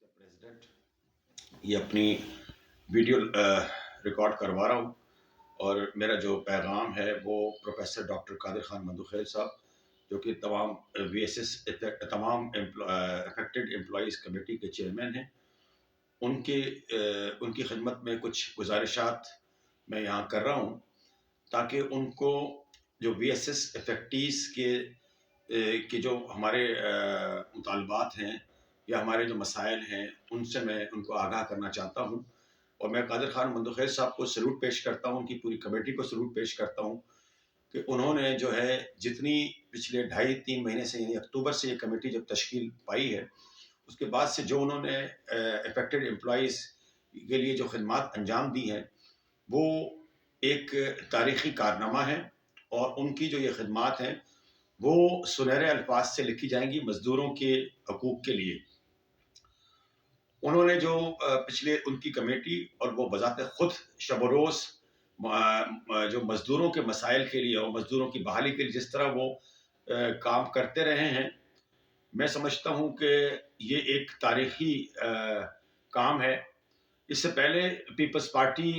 کا پریزیڈنٹ یہ اپنی ویڈیو ریکارڈ کروا رہا ہوں، اور میرا جو پیغام ہے وہ پروفیسر ڈاکٹر قادر خان مندوخیل صاحب جو کہ تمام وی ایس ایس تمام افیکٹڈ امپلائیز کمیٹی کے چیئرمین ہیں، ان کی خدمت میں کچھ گزارشات میں یہاں کر رہا ہوں تاکہ ان کو جو وی ایس ایس افیکٹیز کے جو ہمارے مطالبات ہیں یا ہمارے جو مسائل ہیں ان سے میں ان کو آگاہ کرنا چاہتا ہوں. اور میں قادر خان مندوخیل صاحب کو سلوٹ پیش کرتا ہوں، ان کی پوری کمیٹی کو سلوٹ پیش کرتا ہوں کہ انہوں نے جو ہے جتنی پچھلے 2.5-3 مہینے سے، یعنی اکتوبر سے یہ کمیٹی جب تشکیل پائی ہے اس کے بعد سے جو انہوں نے افیکٹڈ امپلائیز کے لیے جو خدمات انجام دی ہیں وہ ایک تاریخی کارنامہ ہے، اور ان کی جو یہ خدمات ہیں وہ سنہرے الفاظ سے لکھی جائیں گی مزدوروں کے حقوق کے لیے. انہوں نے جو پچھلے ان کی کمیٹی اور وہ بذات خود شب و روز جو مزدوروں کے مسائل کے لیے اور مزدوروں کی بحالی کے لیے جس طرح وہ کام کرتے رہے ہیں، میں سمجھتا ہوں کہ یہ ایک تاریخی کام ہے. اس سے پہلے پیپلز پارٹی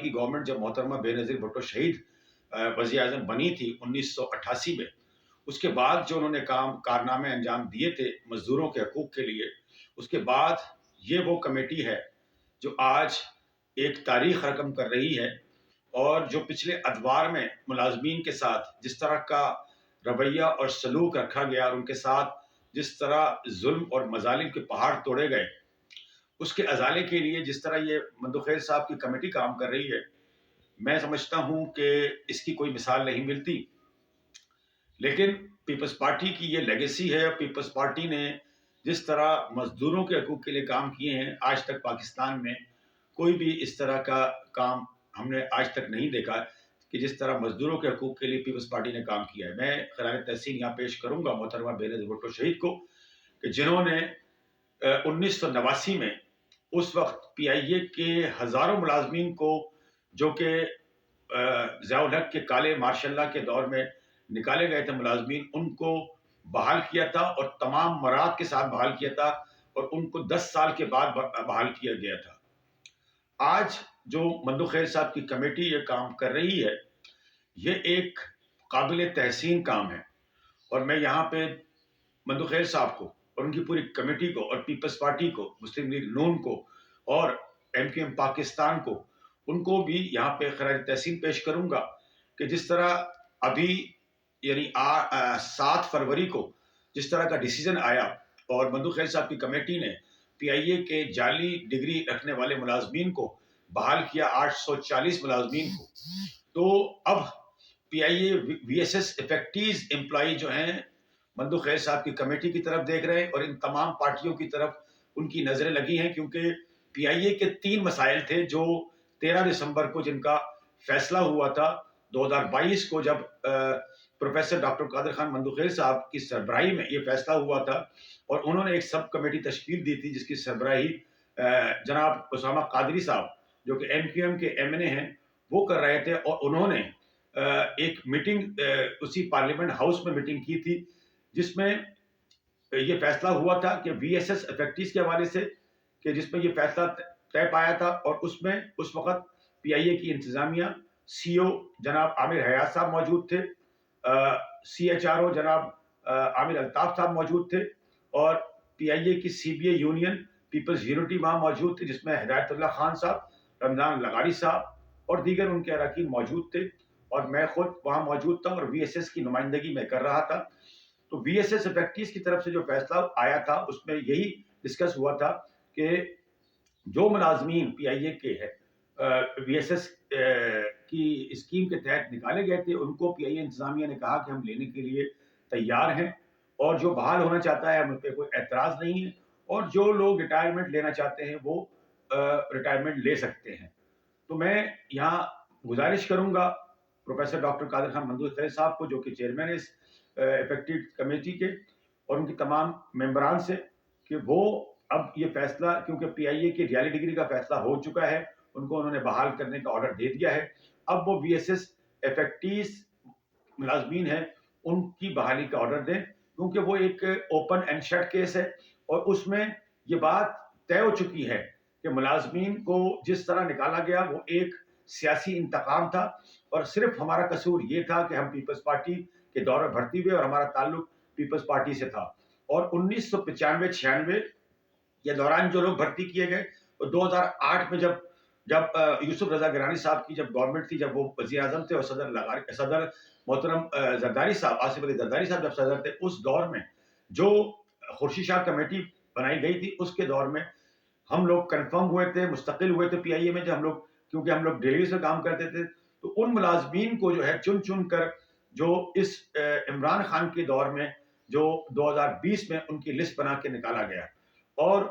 کی گورنمنٹ جب محترمہ بے نظیر بھٹو شہید وزیر اعظم بنی تھی 1988 میں، اس کے بعد جو انہوں نے کارنامے انجام دیے تھے مزدوروں کے حقوق کے لیے، اس کے بعد یہ وہ کمیٹی ہے جو آج ایک تاریخ رقم کر رہی ہے، اور جو پچھلے ادوار میں ملازمین کے ساتھ جس طرح کا رویہ اور سلوک رکھا گیا اور ان کے ساتھ جس طرح ظلم اور مظالم کے پہاڑ توڑے گئے، اس کے ازالے کے لیے جس طرح یہ مندوخیل صاحب کی کمیٹی کام کر رہی ہے، میں سمجھتا ہوں کہ اس کی کوئی مثال نہیں ملتی. لیکن پیپلز پارٹی کی یہ لیگیسی ہے، اور پیپلز پارٹی نے جس طرح مزدوروں کے حقوق کے لیے کام کیے ہیں، آج تک پاکستان میں کوئی بھی اس طرح کا کام ہم نے آج تک نہیں دیکھا کہ جس طرح مزدوروں کے حقوق کے لیے پیپلز پارٹی نے کام کیا ہے. میں خراج تحسین یہاں پیش کروں گا محترمہ بے نظیر بھٹو شہید کو کہ جنہوں نے 1989 میں اس وقت پی آئی اے کے ہزاروں ملازمین کو جو کہ ضیاء الحق کے کالے ماشاء اللہ کے دور میں نکالے گئے تھے ملازمین، ان کو بحال کیا تھا اور تمام مراد کے ساتھ بحال کیا تھا، اور ان کو 10 سال کے بعد بحال کیا گیا تھا. آج جو مندوخیل صاحب کی کمیٹی یہ کام کر رہی ہے، یہ ایک قابل تحسین کام ہے، اور میں یہاں پہ مندوخیل صاحب کو اور ان کی پوری کمیٹی کو اور پیپلز پارٹی کو، مسلم لیگ نون کو اور ایم کیو ایم پاکستان کو، ان کو بھی یہاں پہ خراج تحسین پیش کروں گا کہ جس طرح ابھی یعنی 7 فروری کو جس طرح کا ڈیسیژن آیا اور مندوخیل صاحب کی کمیٹی نے پی آئی اے کے جعلی ڈگری رکھنے والے ملازمین کو بحال کیا، 840 ملازمین کو، تو اب پی I a V S S affectees employee جو ہیں مندوخیل صاحب کی کمیٹی کی طرف دیکھ رہے ہیں، اور ان تمام پارٹیوں کی طرف ان کی نظریں لگی ہیں، کیونکہ پی آئی اے کے 3 مسائل تھے جو 13 دسمبر کو جن کا فیصلہ ہوا تھا 2022 کو، جب پروفیسر ڈاکٹر قادر خان مندوخیل صاحب کی سربراہی میں یہ فیصلہ ہوا تھا، اور انہوں نے ایک سب کمیٹی تشکیل دی تھی جس کی سربراہی جناب اسامہ قادری صاحب جو کہ ایم کیو ایم کے ایم این اے ہیں وہ کر رہے تھے. اور انہوں نے ایک میٹنگ اسی پارلیمنٹ ہاؤس میں میٹنگ کی تھی جس میں یہ فیصلہ ہوا تھا کہ وی ایس ایس افیکٹیز کے حوالے سے، کہ جس میں یہ فیصلہ طے پایا تھا، اور اس میں اس وقت پی آئی اے کی انتظامیہ سی او جناب عامر حیات صاحب موجود تھے، سی ایچ آر او جناب عامر الطاف صاحب موجود تھے، اور پی آئی اے کی C B A union Peoples Unity وہاں موجود تھی جس میں ہدایت اللہ خان صاحب، رمضان لغاری صاحب اور دیگر ان کے اراکین موجود تھے، اور میں خود وہاں موجود تھا اور وی ایس ایس کی نمائندگی میں کر رہا تھا. تو وی ایس ایس افیکٹیز کی طرف سے جو فیصلہ آیا تھا اس میں یہی ڈسکس ہوا تھا کہ جو ملازمین پی آئی اے کے ہے وی ایس ایس کی اسکیم کے تحت نکالے گئے تھے، ان کو پی آئی اے انتظامیہ نے کہا کہ ہم لینے کے لیے تیار ہیں، اور جو بحال ہونا چاہتا ہے ہم پہ کوئی اعتراض نہیں ہے، اور جو لوگ ریٹائرمنٹ لینا چاہتے ہیں وہ ریٹائرمنٹ لے سکتے ہیں. تو میں یہاں گزارش کروں گا پروفیسر ڈاکٹر قادر خان مندوخیل صاحب کو جو کہ چیئرمین ہے اس افیکٹڈ کمیٹی کے، اور ان کی تمام ممبران سے، کہ وہ اب یہ فیصلہ، کیونکہ پی آئی اے کی جعلی ڈگری کا فیصلہ ہو چکا ہے، ان کو انہوں نے بحال کرنے کا آرڈر دے دیا ہے، اب وہ وی ایس ایس افیکٹیز ملازمین ہیں ان کی بحالی کا آرڈر دیں، کیونکہ وہ ایک اوپن اینڈ شٹ کیس ہے، اور اس میں یہ بات طے ہو چکی ہے کہ ملازمین کو جس طرح نکالا گیا وہ ایک سیاسی انتقام تھا، اور صرف ہمارا قصور یہ تھا کہ ہم پیپلز پارٹی کے دور میں بھرتی ہوئے اور ہمارا تعلق پیپلز پارٹی سے تھا۔ اور 1995-96 کے دوران جو لوگ بھرتی کیے گئے، اور 2008 میں جب یوسف رضا گیلانی صاحب کی جب گورنمنٹ تھی، جب وہ وزیر اعظم تھے، اور صدر محترم زرداری صاحب، آصف علی زرداری صاحب جب صدر تھے، اس دور میں جو خورشید شاہ کمیٹی بنائی گئی تھی، اس کے دور میں ہم لوگ کنفرم ہوئے تھے، مستقل ہوئے تھے پی آئی اے میں، جو ہم لوگ کیونکہ ہم لوگ ڈیلی سے کام کرتے تھے، تو ان ملازمین کو جو ہے چن کر جو اس عمران خان کے دور میں جو 2020 میں ان کی لسٹ بنا کے نکالا گیا، اور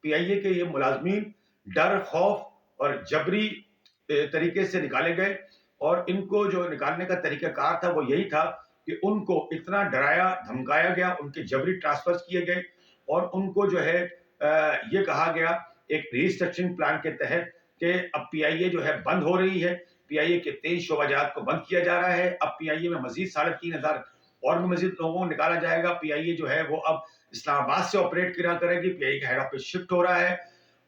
پی آئی اے کے یہ ملازمین ڈر، خوف اور جبری طریقے سے نکالے گئے، اور ان کو جو نکالنے کا طریقہ کار تھا وہ یہی تھا کہ ان کو اتنا ڈرایا دھمکایا گیا، ان کے جبری ٹرانسفر کیے گئے، اور ان کو جو ہے یہ کہا گیا ایک ریسٹرکچرنگ پلان کے تحت کہ اب پی آئی اے جو ہے بند ہو رہی ہے، پی آئی اے کے 23 شعبہ جات کو بند کیا جا رہا ہے، اب پی آئی اے میں مزید 3,500 اور بھی مزید لوگوں کو نکالا جائے گا، پی آئی اے جو ہے وہ اب اسلام آباد سے آپریٹ کرے گی، پی آئی اے کا ہیڈ آفس شفٹ ہو رہا ہے،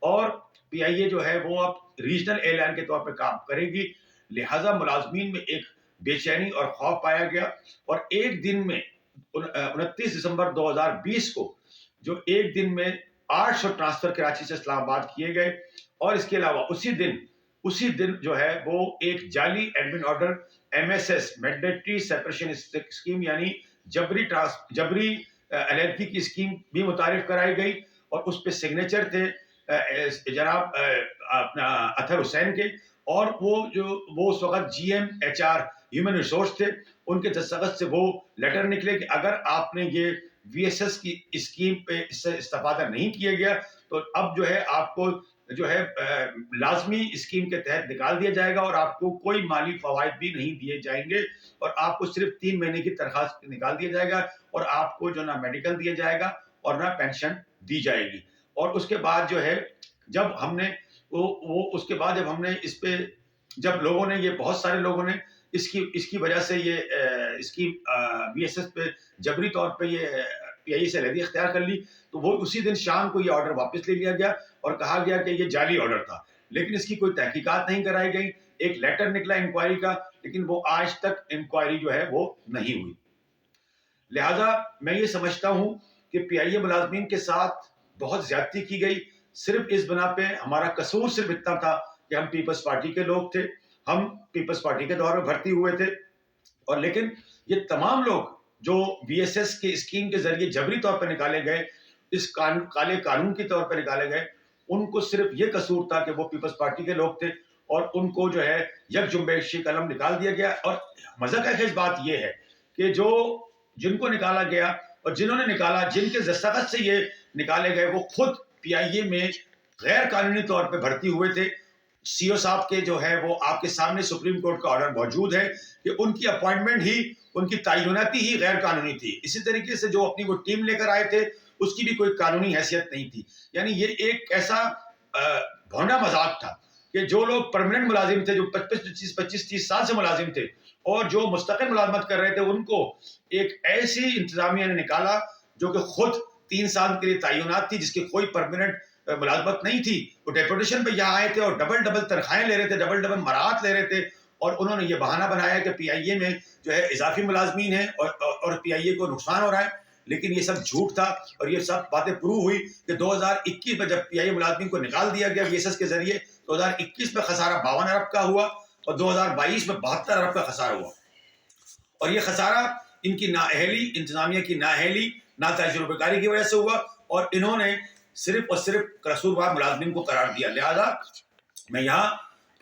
اور پی آئی اے جو ہے وہ اب ریجنل ایئر لائن کے طور پہ کام کرے گی۔ لہٰذا ملازمین میں ایک بے چینی اور خوف پایا گیا، اور ایک دن میں 29 دسمبر 2020 کو جو ایک دن میں 800 ٹرانسفر کراچی سے اسلام آباد کیے گئے، اور اس کے علاوہ اسی دن جو ہے وہ ایک جعلی admin order MSS mandatory separation scheme یعنی جبری علیحدگی کی اسکیم بھی متعارف کرائی گئی، اور اس پہ سگنیچر تھے جناب اپنا اطہر حسین کے، اور وہ اس وقت GM HR ہیومن ریسورس تھے، ان کے دستخط سے وہ لیٹر نکلے کہ اگر آپ نے یہ VSS کی اسکیم پہ اس سے استفادہ نہیں کیا گیا تو اب جو ہے آپ کو جو ہے لازمی اسکیم کے تحت نکال دیا جائے گا، اور آپ کو کوئی مالی فوائد بھی نہیں دیے جائیں گے، اور آپ کو صرف 3 مہینے کی تنخواہ نکال دیا جائے گا، اور آپ کو جو نہ میڈیکل دیا جائے گا اور نہ پینشن دی جائے گی۔ اور اس کے بعد جو ہے جب ہم نے اس کے بعد جب ہم نے اس پہ جب لوگوں نے یہ بہت سارے لوگوں نے اس کی وجہ سے یہ اس کی VSS پہ جبری طور پہ یہ پی آئی اے سے علیحدگی اختیار کر لی، تو وہ اسی دن شام کو یہ آرڈر واپس لے لیا گیا، اور کہا گیا کہ یہ جعلی آرڈر تھا، لیکن اس کی کوئی تحقیقات نہیں کرائی گئی، ایک لیٹر نکلا انکوائری کا، لیکن وہ آج تک انکوائری جو ہے وہ نہیں ہوئی۔ لہذا میں یہ سمجھتا ہوں کہ پی آئی اے ملازمین کے ساتھ بہت زیادتی کی گئی، صرف اس بنا پہ ہمارا قصور صرف اتنا تھا کہ ہم پیپلز پارٹی کے لوگ تھے، ہم پیپلز پارٹی کے دور میں بھرتی ہوئے تھے، اور لیکن یہ تمام لوگ جو VSS کے اسکیم کے ذریعے جبری طور پر نکالے گئے، اس کالے قانون کے طور پر نکالے گئے، ان کو صرف یہ قصور تھا کہ وہ پیپلز پارٹی کے لوگ تھے، اور ان کو جو ہے یک جنبش قلم نکال دیا گیا۔ اور مزہ کا خیز بات یہ ہے کہ جن کو نکالا گیا اور جنہوں نے نکالا، جن کے دستخط سے یہ نکالے گئے، وہ خود پی آئی اے میں غیر قانونی طور پہ بھرتی ہوئے تھے۔ CO صاحب کے جو ہے وہ آپ کے سامنے سپریم کورٹ کا آرڈر موجود ہے کہ ان کی اپوائنٹمنٹ ہی، ان کی تعیناتی ہی غیر قانونی تھی۔ اسی طریقے سے جو اپنی وہ ٹیم لے کر آئے تھے اس کی بھی کوئی قانونی حیثیت نہیں تھی۔ یعنی یہ ایک ایسا بھونڈا مذاق تھا کہ جو لوگ پرماننٹ ملازم تھے، جو 25-30 سال سے ملازم تھے اور جو مستقل ملازمت کر رہے تھے، ان کو ایک ایسی انتظامیہ نے نکالا جو کہ خود 3 سال کے لیے تعینات تھی، جس کی کوئی پرماننٹ ملازمت نہیں تھی۔ وہ ڈیپوٹیشن پہ یہاں آئے تھے اور ڈبل تنخواہیں لے رہے تھے، ڈبل مراعات لے رہے تھے، اور انہوں نے یہ بہانہ بنایا کہ پی آئی اے میں جو ہے اضافی ملازمین ہیں اور پی آئی اے کو نقصان ہو رہا ہے، لیکن یہ سب جھوٹ تھا، اور یہ سب باتیں پروو ہوئی کہ 2021 میں جب پی آئی اے ملازمین کو نکال دیا گیا VSS کے ذریعے، 2021 میں خسارہ 52 ارب کا ہوا، اور 2022 میں 72 ارب کا خسارہ ہوا، اور یہ خسارہ ان کی نااہلی، انتظامیہ کی نااہلی، ناتجربہ کاری کی وجہ سے ہوا، اور انہوں نے صرف اور صرف قصوروار ملازمین کو قرار دیا۔ لہذا میں یہاں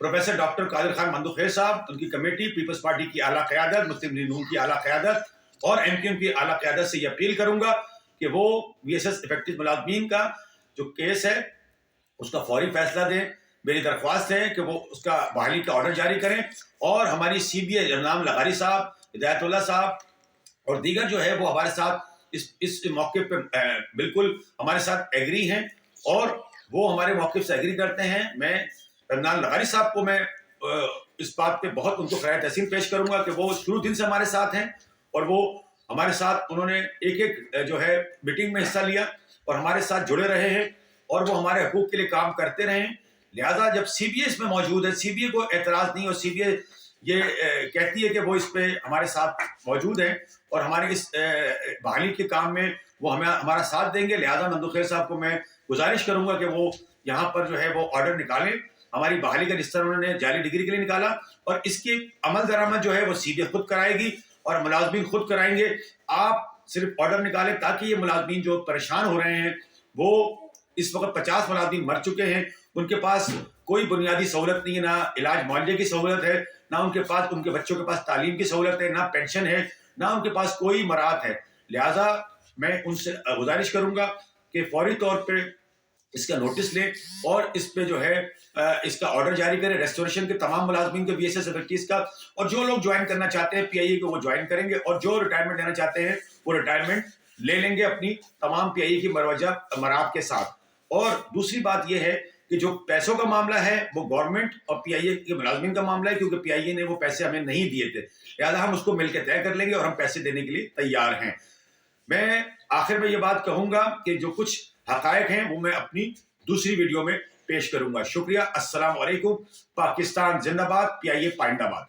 پروفیسر ڈاکٹر قادر خان مندوخیل صاحب، ان کی کمیٹی، پیپلز پارٹی کی اعلیٰ قیادت، مسلم لیگ نون کی اعلیٰ قیادت اور MQM کی اعلیٰ قیادت سے یہ اپیل کروں گا کہ وہ VSS افیکٹو ملازمین کا جو کیس ہے اس کا فوری فیصلہ دیں۔ میری درخواست ہے کہ وہ اس کا بحالی کا آرڈر جاری کریں، اور ہماری CBI جناب لغاری صاحب، ہدایت اللہ صاحب اور دیگر جو ہے وہ ہمارے ساتھ اس موقع پہ بالکل ہمارے ساتھ ایگری ہیں، اور وہ ہمارے موقف سے ایگری کرتے ہیں۔ میں رمضان لغاری صاحب کو میں اس بات پہ بہت ان کو خراج تحسین پیش کروں گا کہ وہ شروع دن سے ہمارے ساتھ ہیں، اور وہ ہمارے ساتھ انہوں نے ایک جو ہے میٹنگ میں حصہ لیا، اور ہمارے ساتھ جڑے رہے ہیں اور وہ ہمارے حقوق کے لیے کام کرتے رہے ہیں. لہٰذا جب سی بی اے اس میں موجود ہے, سی بی اے کو اعتراض نہیں, اور سی بی اے یہ کہتی ہے کہ وہ اس پہ ہمارے ساتھ موجود ہیں اور ہمارے اس بحالی کے کام میں وہ ہمارا ساتھ دیں گے. لہٰذا ممدوح خیر صاحب کو میں گزارش کروں گا کہ وہ یہاں پر جو ہے وہ آرڈر نکالیں. ہماری بحالی کا جس طرح انہوں نے جعلی ڈگری کے لیے نکالا, اور اس کی عمل درآمد جو ہے وہ سی بی اے خود کرائے گی اور ملازمین خود کرائیں گے. آپ صرف آرڈر نکالیں تاکہ یہ ملازمین جو پریشان ہو رہے ہیں, وہ اس وقت 50 ملازمین مر چکے ہیں, ان کے پاس کوئی بنیادی سہولت نہیں ہے, نہ علاج معالجے کی سہولت ہے, نہ ان کے پاس ان کے بچوں کے پاس تعلیم کی سہولت ہے, نہ پینشن ہے, نہ ان کے پاس کوئی مراعات ہے. لہٰذا میں ان سے گزارش کروں گا کہ فوری طور پہ اس کا نوٹس لیں اور اس پہ جو ہے اس کا آرڈر جاری کریں ریسٹوریشن کے تمام ملازمین کے, بی ایس ایس ایکٹیویٹیز کا, اور جو لوگ جوائن کرنا چاہتے ہیں پی آئی اے کو وہ جوائن کریں گے, اور جو ریٹائرمنٹ لینا چاہتے ہیں وہ ریٹائرمنٹ لے لیں گے اپنی تمام پی آئی اے کی مروجہ مراعات کے ساتھ. اور دوسری بات یہ ہے کہ جو پیسوں کا معاملہ ہے وہ گورنمنٹ اور پی آئی اے کے ملازمین کا معاملہ ہے, کیونکہ پی آئی اے نے وہ پیسے ہمیں نہیں دیے تھے, لہٰذا ہم اس کو مل کے طے کر لیں گے اور ہم پیسے دینے کے لیے تیار ہیں. میں آخر میں یہ بات کہوں گا کہ جو کچھ حقائق ہیں وہ میں اپنی دوسری ویڈیو میں پیش کروں گا. شکریہ. السلام علیکم. پاکستان زندہ باد. پی آئی اے پائندہ باد.